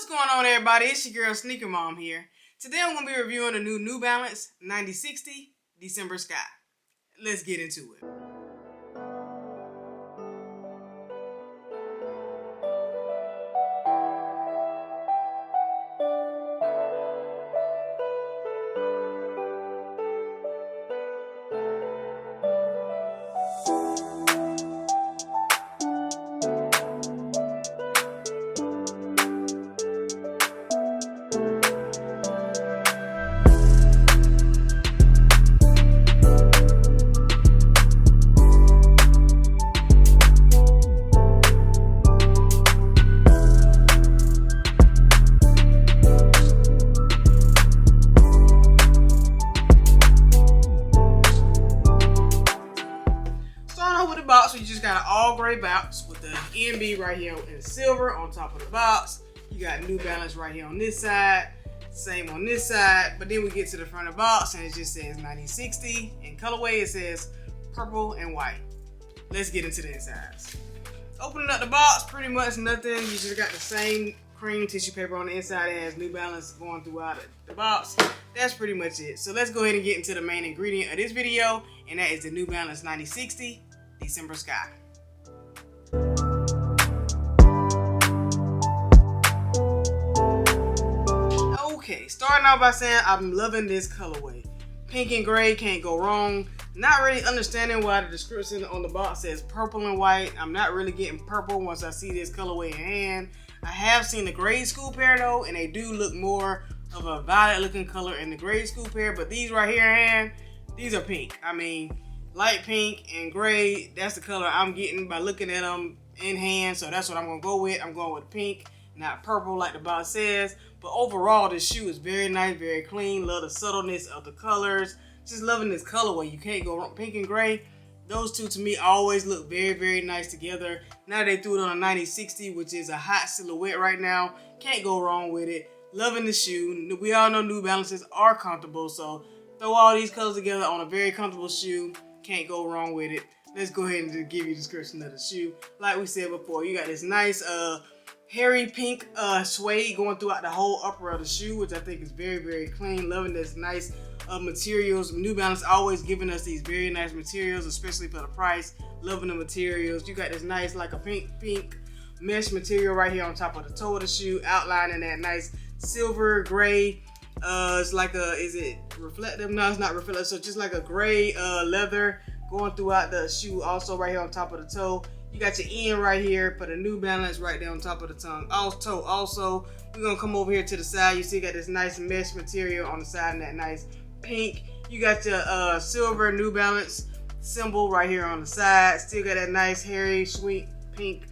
What's going on, everybody? It's your girl SnkrMom here. Today I'm going to be reviewing the New Balance 9060 December Sky. Let's get into it. With the box, we just got an all gray box with the NB right here in silver on top of the box. You got New Balance right here on this side, same on this side. But then we get to the front of the box and it just says 9060. In colorway, it says purple and white. Let's get into the insides. Opening up the box, pretty much nothing. You just got the same cream tissue paper on the inside. It has New Balance going throughout the box. That's pretty much it. So let's go ahead and get into the main ingredient of this video, and that is the New Balance 9060 December Sky. Okay, starting out by saying I'm loving this colorway. Pink and gray, can't go wrong. Not really understanding why the description on the box says purple and white. I'm not really getting purple once I see this colorway in hand. I have seen the grade school pair though, and they do look more of a violet looking color in the grade school pair, but these right here in hand, these are pink. I mean, light pink and gray, that's the color I'm getting by looking at them in hand, so that's what I'm gonna go with. I'm going with pink, not purple like the box says. But overall, this shoe is very nice, very clean. Love the subtleness of the colors. Just loving this colorway. You can't go wrong. Pink and gray, those two to me always look very, very nice together. Now they threw it on a 9060, which is a hot silhouette right now. Can't go wrong with it. Loving the shoe. We all know New Balances are comfortable, so throw all these colors together on a very comfortable shoe. Can't go wrong with it. Let's go ahead and just give you a description of the shoe. Like we said before, you got this nice hairy pink suede going throughout the whole upper of the shoe, which I think is very, very clean. Loving this nice materials. New Balance always giving us these very nice materials, especially for the price. Loving the materials. You got this nice like a pink mesh material right here on top of the toe of the shoe, outlining that nice silver gray. It's like is it reflective? No, it's not reflective. So just like a gray leather going throughout the shoe, also right here on top of the toe. You got your end right here for the New Balance right there on top of the toe. Also, we're gonna come over here to the side. You see, you got this nice mesh material on the side and that nice pink. You got your silver New Balance symbol right here on the side. Still got that nice hairy, sweet pink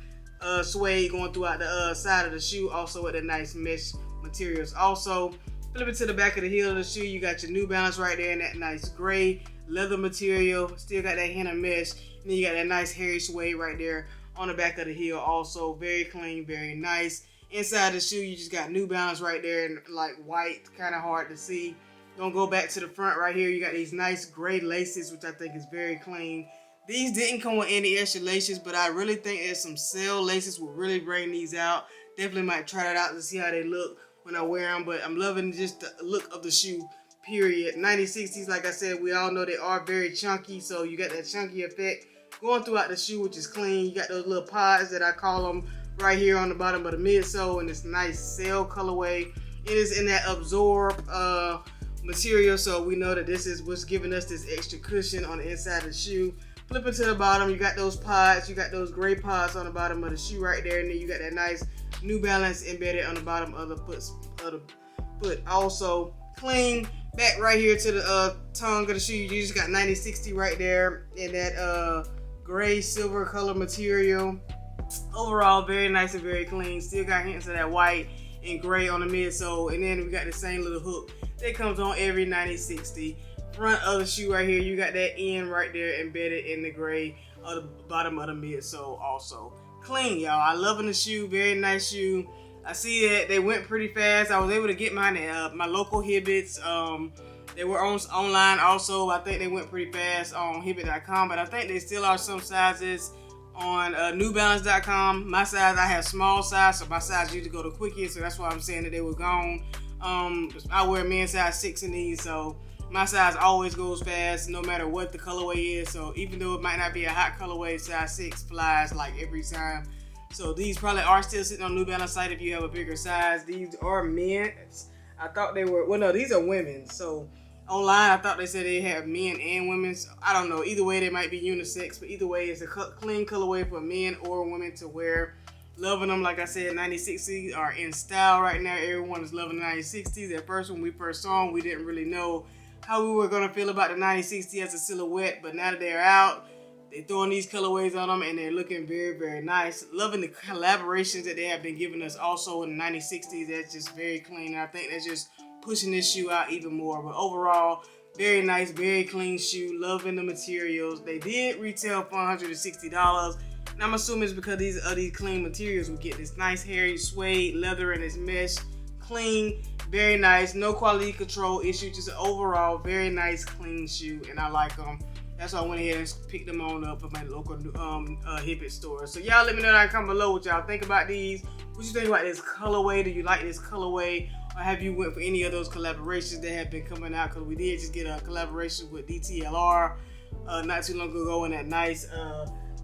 suede going throughout the side of the shoe. Also with the nice mesh materials. Also, flip it to the back of the heel of the shoe. You got your New Balance right there in that nice gray leather material. Still got that henna mesh. And then you got that nice hairy suede right there on the back of the heel. Also very clean, very nice. Inside the shoe, you just got New Balance right there in like white, kind of hard to see. Gonna go back to the front right here. You got these nice gray laces, which I think is very clean. These didn't come with any extra laces, but I really think that some sale laces will really bring these out. Definitely might try it out to see how they look when I wear them, but I'm loving just the look of the shoe, period. 9060s, like I said, we all know they are very chunky, so you got that chunky effect going throughout the shoe, which is clean. You got those little pods that I call them right here on the bottom of the midsole in this nice sail colorway. It is in that absorb material, so we know that this is what's giving us this extra cushion on the inside of the shoe. Flipping to the bottom, you got those pods, you got those gray pods on the bottom of the shoe right there, and then you got that nice New Balance embedded on the bottom of the foot. Also clean back right here to the tongue of the shoe. You just got 9060 right there in that gray silver color material. Overall, very nice and very clean. Still got hints of that white and gray on the midsole, and then we got the same little hook that comes on every 9060. Front of the shoe right here, you got that end right there embedded in the gray of the bottom of the midsole. Also clean, y'all. I loving the shoe. Very nice shoe. I see that they went pretty fast. I was able to get mine at my local Hibbets. They were online also. I think they went pretty fast on Hibbet.com, but I think they still are some sizes on newbalance.com. My size, I have small size, so my size usually go the quickest, so that's why I'm saying that they were gone. I wear men's size 6 in these, so my size always goes fast no matter what the colorway is. So even though it might not be a hot colorway, size 6 flies like every time. So these probably are still sitting on New Balance site if you have a bigger size. These are men's. I thought they were, well no, these are women's. So online I thought they said they have men and women's. I don't know, either way they might be unisex, but either way it's a clean colorway for men or women to wear. Loving them, like I said, 9060s are in style right now. Everyone is loving the 9060s. At first, when we first saw them, we didn't really know how we were going to feel about the 9060 as a silhouette, but now that they're out, they're throwing these colorways on them and they're looking very, very nice. Loving the collaborations that they have been giving us also in the 9060s. That's just very clean, and I think that's just pushing this shoe out even more. But overall, very nice, very clean shoe. Loving the materials. They did retail for $160. And I'm assuming it's because these are these clean materials. We get this nice hairy suede leather and this mesh. Clean, very nice, no quality control issue, just an overall very nice clean shoe, and I like them. That's why I went ahead and picked them on up at my local Hibbett store. So y'all let me know down comment below what y'all think about these. What you think about this colorway? Do you like this colorway? Or have you went for any of those collaborations that have been coming out? Because we did just get a collaboration with DTLR not too long ago in that nice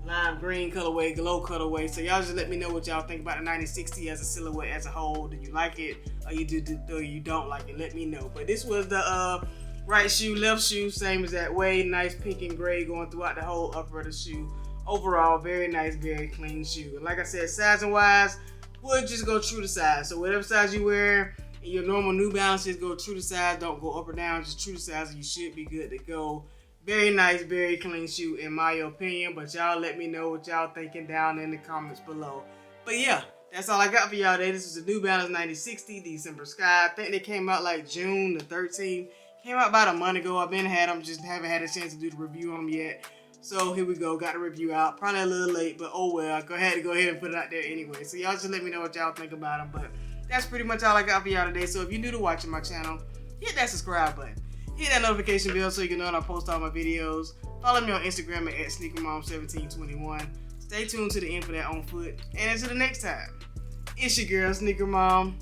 lime green colorway, glow colorway. So y'all just let me know what y'all think about the 9060 as a silhouette as a whole. Do you like it, or you don't like it? Let me know. But this was the right shoe, left shoe, same as that way. Nice pink and gray going throughout the whole upper of the shoe. Overall, very nice, very clean shoe. And like I said, sizing wise, would just go true to size. So whatever size you wear in your normal New Balances, go true to size. Don't go up or down, just true to size, and you should be good to go. Very nice, very clean shoe in my opinion, but y'all let me know what y'all thinking down in the comments below. But yeah, that's all I got for y'all today. This is the New Balance 9060 December Sky. I think they came out like June the 13th. Came out about a month ago. I've been had them, just haven't had a chance to do the review on them yet. So here we go, got the review out. Probably a little late, but oh well. Go ahead and put it out there anyway. So y'all just let me know what y'all think about them. But that's pretty much all I got for y'all today. So if you're new to watching my channel, hit that subscribe button. Hit that notification bell so you can know when I post all my videos. Follow me on Instagram at SnkrMom1721. Stay tuned to the end for that on foot. And until the next time, it's your girl, SnkrMom.